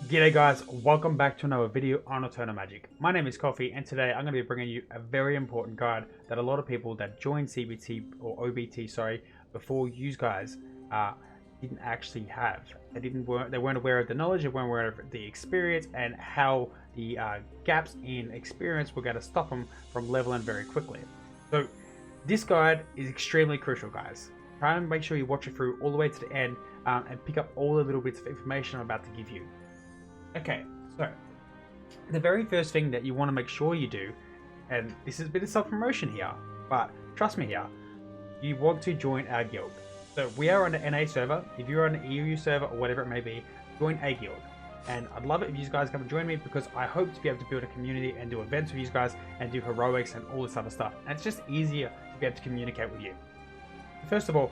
G'day guys, welcome back to another video on Eternal Magic. My name is Coffee and today I'm going to be bringing you a very important guide that a lot of people that joined CBT or OBT before you guys didn't actually have. They weren't aware of the knowledge, they weren't aware of the experience and how the gaps in experience were going to stop them from leveling very quickly. So this guide is extremely crucial, guys. Try and make sure you watch it through all the way to the end and pick up all the little bits of information I'm about to give you. Okay, so the very first thing that you want to make sure you do, and this is a bit of self-promotion here, but trust me here, you want to join our guild. So we are on the NA server. If you're on the EU server or whatever it may be, join a guild. And I'd love it if you guys come and join me because I hope to be able to build a community and do events with you guys and do heroics and all this other stuff. And it's just easier to be able to communicate with you. First of all,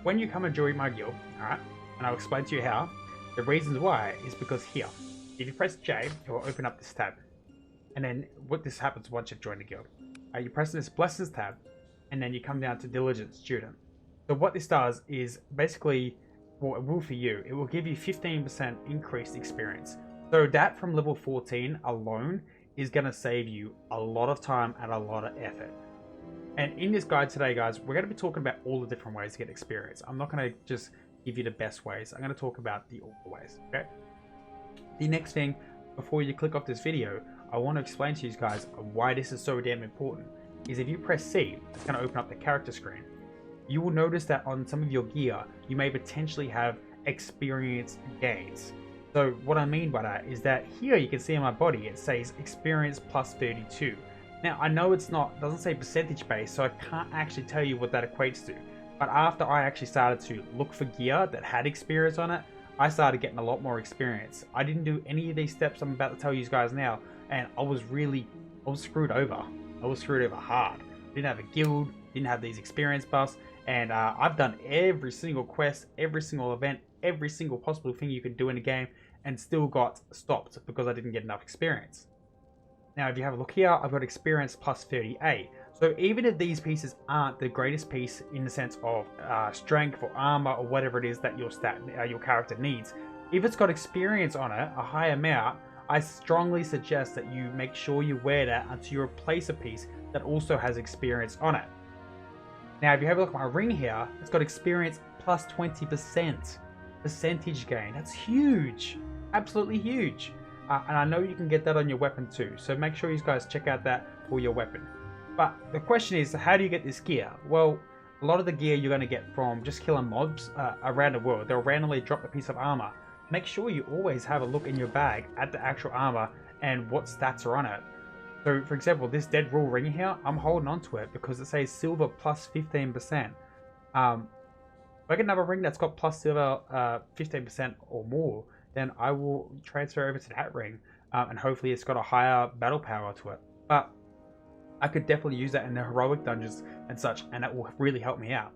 when you come and join my guild, alright, and I'll explain to you how. The reasons why is because here, if you press J, it will open up this tab. And then what this happens once you've joined the guild. You press this Blessings tab, and then you come down to Diligent Student. So what this does is basically, well, it will for you, it will give you 15% increased experience. So that from level 14 alone is going to save you a lot of time and a lot of effort. And in this guide today, guys, we're going to be talking about all the different ways to get experience. I'm not going to just give you the best ways. I'm going to talk about all the ways, okay? The next thing, before you click off this video, I want to explain to you guys why this is so damn important, is if you press C, it's going to open up the character screen. You will notice that on some of your gear, you may potentially have experience gains. So what I mean by that is that here you can see on my body, it says experience plus 32. Now I know doesn't say percentage based, so I can't actually tell you what that equates to. But after I actually started to look for gear that had experience on it, I started getting a lot more experience. I didn't do any of these steps I'm about to tell you guys now, and I was screwed over. I was screwed over hard. Didn't have a guild, didn't have these experience buffs, and I've done every single quest, every single event, every single possible thing you could do in the game, and still got stopped because I didn't get enough experience. Now, if you have a look here, I've got experience plus 38. So even if these pieces aren't the greatest piece in the sense of strength or armor or whatever it is that your character needs, if it's got experience on it, a high amount, I strongly suggest that you make sure you wear that until you replace a piece that also has experience on it. Now, if you have a look at my ring here, it's got experience plus 20% percentage gain. That's huge, absolutely huge. And I know you can get that on your weapon too, so make sure you guys check out that for your weapon. But the question is, how do you get this gear? Well, a lot of the gear you're going to get from just killing mobs around the world. They'll randomly drop a piece of armor. Make sure you always have a look in your bag at the actual armor and what stats are on it. So for example, this Dead Rule ring here, I'm holding on to it because it says silver plus 15%. If I get another ring that's got plus silver 15% or more, then I will transfer over to that ring and hopefully it's got a higher battle power to it. But I could definitely use that in the heroic dungeons and such, and that will really help me out.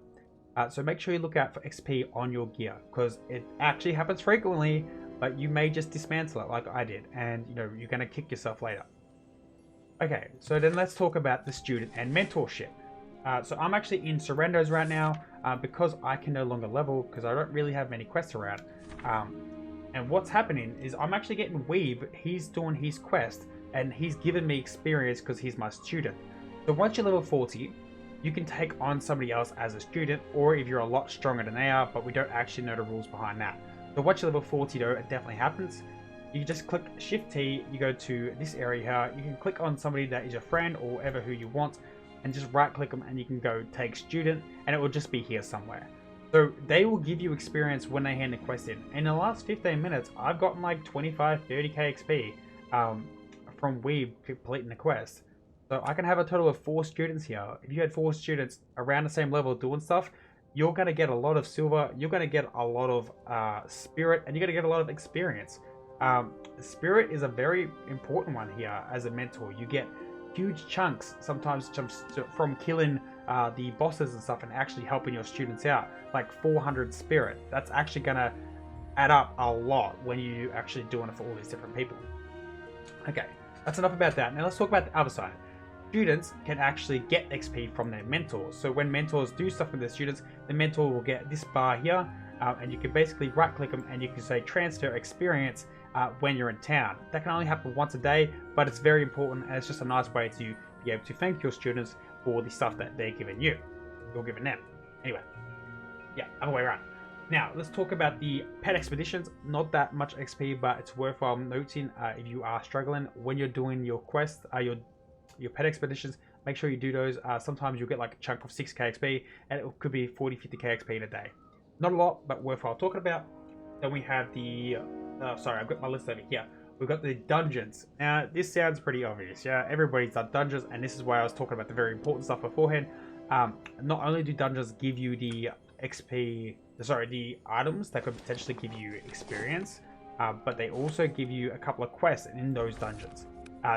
So make sure you look out for XP on your gear because it actually happens frequently, but you may just dismantle it like I did, and you're going to kick yourself later. Okay, so then let's talk about the student and mentorship. So I'm actually in Surrendos right now because I can no longer level because I don't really have many quests around. And what's happening is I'm actually getting Weave. He's doing his quest and he's given me experience because he's my student. So once you're level 40, you can take on somebody else as a student, or if you're a lot stronger than they are, but we don't actually know the rules behind that. So once you're level 40 though, it definitely happens. You just click Shift T, you go to this area here, you can click on somebody that is your friend or whatever who you want, and just right click them and you can go take student, and it will just be here somewhere. So they will give you experience when they hand the quest in. In the last 15 minutes, I've gotten like 25, 30k XP from Weave completing the quest. So I can have a total of 4 students here. If you had 4 students around the same level doing stuff, you're going to get a lot of silver, you're going to get a lot of spirit, and you're going to get a lot of experience. Spirit is a very important one here as a mentor. You get huge chunks sometimes from killing the bosses and stuff and actually helping your students out, like 400 spirit. That's actually going to add up a lot when you actually doing it for all these different people. Okay, that's enough about that. Now let's talk about the other side. Students can actually get XP from their mentors. So when mentors do stuff with their students, the mentor will get this bar here, and you can basically right click them and you can say transfer experience when you're in town. That can only happen once a day, but it's very important, and it's just a nice way to be able to thank your students for the stuff that they're giving you. You're giving them. Anyway, yeah, other way around. Now, let's talk about the pet expeditions. Not that much XP, but it's worthwhile noting if you are struggling when you're doing your quest, your pet expeditions, make sure you do those. Sometimes you'll get like a chunk of 6k XP, and it could be 40-50k XP in a day. Not a lot, but worthwhile talking about. Then we have the, sorry, I've got my list over here. We've got the dungeons. Now, this sounds pretty obvious, yeah? Everybody's done dungeons, and this is why I was talking about the very important stuff beforehand. Not only do dungeons give you the the items that could potentially give you experience, but they also give you a couple of quests in those dungeons.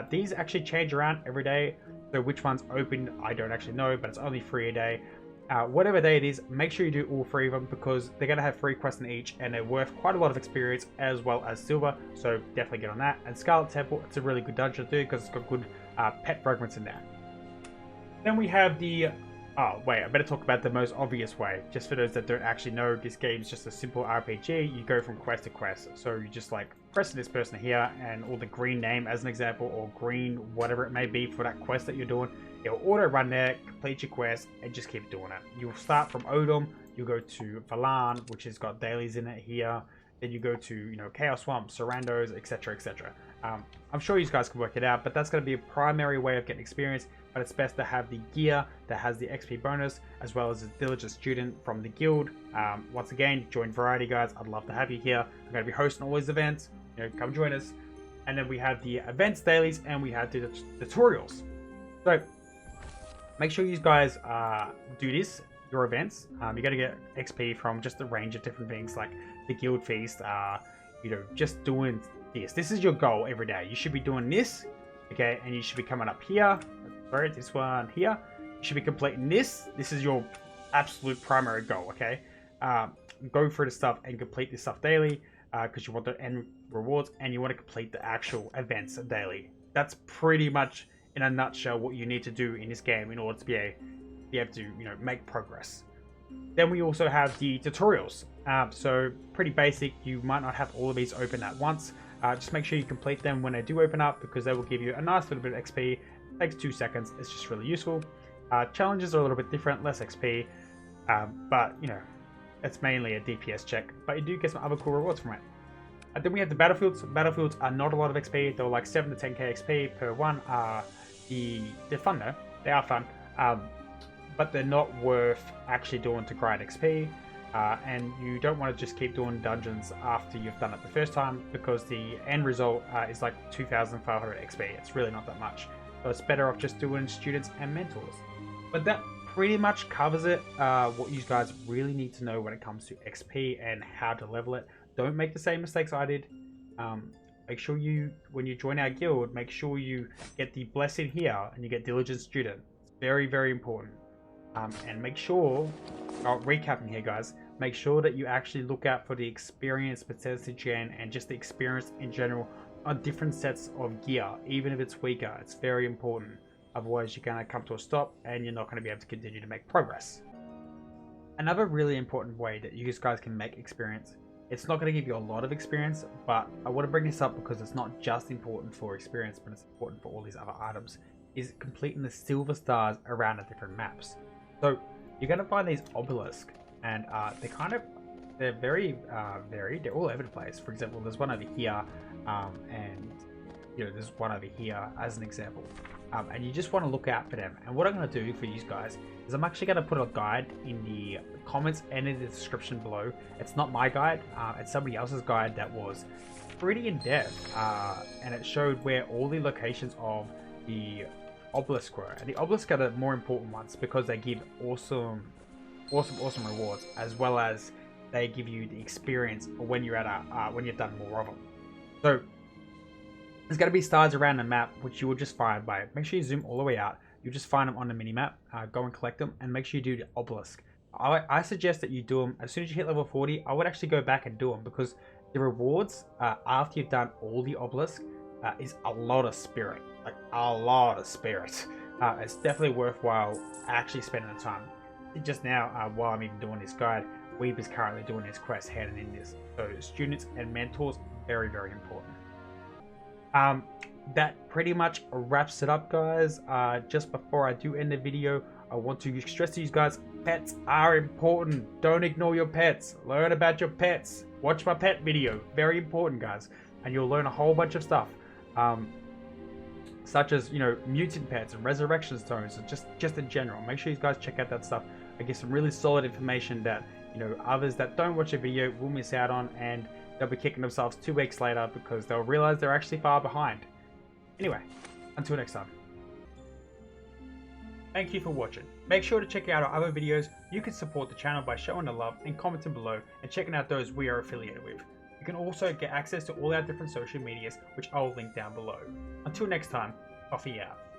These actually change around every day, so which one's open I don't actually know, but it's only 3 a day. Whatever day it is, make sure you do all 3 of them, because they're going to have 3 quests in each, and they're worth quite a lot of experience as well as silver, so definitely get on that. And Scarlet Temple, it's a really good dungeon to do because it's got good pet fragments in there. Then we have the oh wait, I better talk about the most obvious way. Just for those that don't actually know, this game's just a simple RPG. You go from quest to quest. So you just like press this person here, and or the green name as an example, or green whatever it may be for that quest that you're doing. It'll auto run there, complete your quest, and just keep doing it. You'll start from Odom, you'll go to Valan, which has got dailies in it here. Then you go to, you know, Chaos Swamp, Sarandos, etc, etc. I'm sure you guys can work it out, but that's going to be a primary way of getting experience. But it's best to have the gear that has the XP bonus, as well as a diligent student from the guild. Once again, join Variety, guys. I'd love to have you here. I'm going to be hosting all these events. You know, come join us. And then we have the events dailies, and we have the tutorials. So make sure you guys do this, your events. You're going to get XP from just a range of different things, like the guild feast. You know, just doing this. This is your goal every day. You should be doing this, okay? And you should be coming up here. Sorry, this one here. You should be completing this. This is your absolute primary goal, okay? Go through the stuff and complete this stuff daily, because you want the end rewards, and you want to complete the actual events daily. That's pretty much, in a nutshell, what you need to do in this game in order to be able to, you know, make progress. Then we also have the tutorials. So pretty basic. You might not have all of these open at once. Just make sure you complete them when they do open up, because they will give you a nice little bit of XP. It takes 2 seconds. It's just really useful. Challenges are a little bit different, less XP, but you know, it's mainly a DPS check. But you do get some other cool rewards from it. Then we have the battlefields. Battlefields are not a lot of XP. They're like 7 to 10k XP per one. They're fun though. They are fun. But they're not worth actually doing to grind XP, and you don't want to just keep doing dungeons after you've done it the first time, because the end result is like 2,500 XP. It's really not that much, so it's better off just doing students and mentors. But that pretty much covers it. What you guys really need to know when it comes to XP and how to level it. Don't make the same mistakes I did. Make sure you, when you join our guild, make sure you get the blessing here and you get diligent student. It's very, very important. And make sure, recapping here guys, make sure that you actually look out for the experience percentage and just the experience in general on different sets of gear, even if it's weaker. It's very important. Otherwise you're going to come to a stop and you're not going to be able to continue to make progress. Another really important way that you guys can make experience, it's not going to give you a lot of experience, but I want to bring this up because it's not just important for experience, but it's important for all these other items, is completing the silver stars around the different maps. So you're going to find these obelisks, and they're very varied. They're all over the place. For example, there's one over here, and you know, there's one over here as an example. And you just want to look out for them. And what I'm going to do for you guys is I'm actually going to put a guide in the comments and in the description below. It's not my guide, it's somebody else's guide that was pretty in depth, and it showed where all the locations of the obelisk were. And the obelisks are the more important ones because they give awesome rewards, as well as they give you the experience when you're at when you've done more of them. So there's going to be stars around the map, which you will just find by, make sure you zoom all the way out. You just find them on the mini map, go and collect them, and make sure you do the obelisk. I suggest that you do them as soon as you hit level 40. I would actually go back and do them, because the rewards after you've done all the obelisk is a lot of spirit, like a lot of spirit. It's definitely worthwhile actually spending the time. Just now, while I'm even doing this guide, Weeb is currently doing his quest handing in this. So students and mentors, Very, very important. That pretty much wraps it up, guys. Just before I do end the video, I want to stress to you guys, pets are important. Don't ignore your pets. Learn about your pets. Watch my pet video. Very important, guys. And you'll learn a whole bunch of stuff. Such as, you know, mutant pets and resurrection stones, and just in general. Make sure you guys check out that stuff. I get some really solid information that, you know, others that don't watch a video will miss out on, and they'll be kicking themselves 2 weeks later because they'll realize they're actually far behind. Anyway, until next time. Thank you for watching. Make sure to check out our other videos. You can support the channel by showing the love and commenting below and checking out those we are affiliated with. You can also get access to all our different social medias, which I'll link down below. Until next time, Coffee out.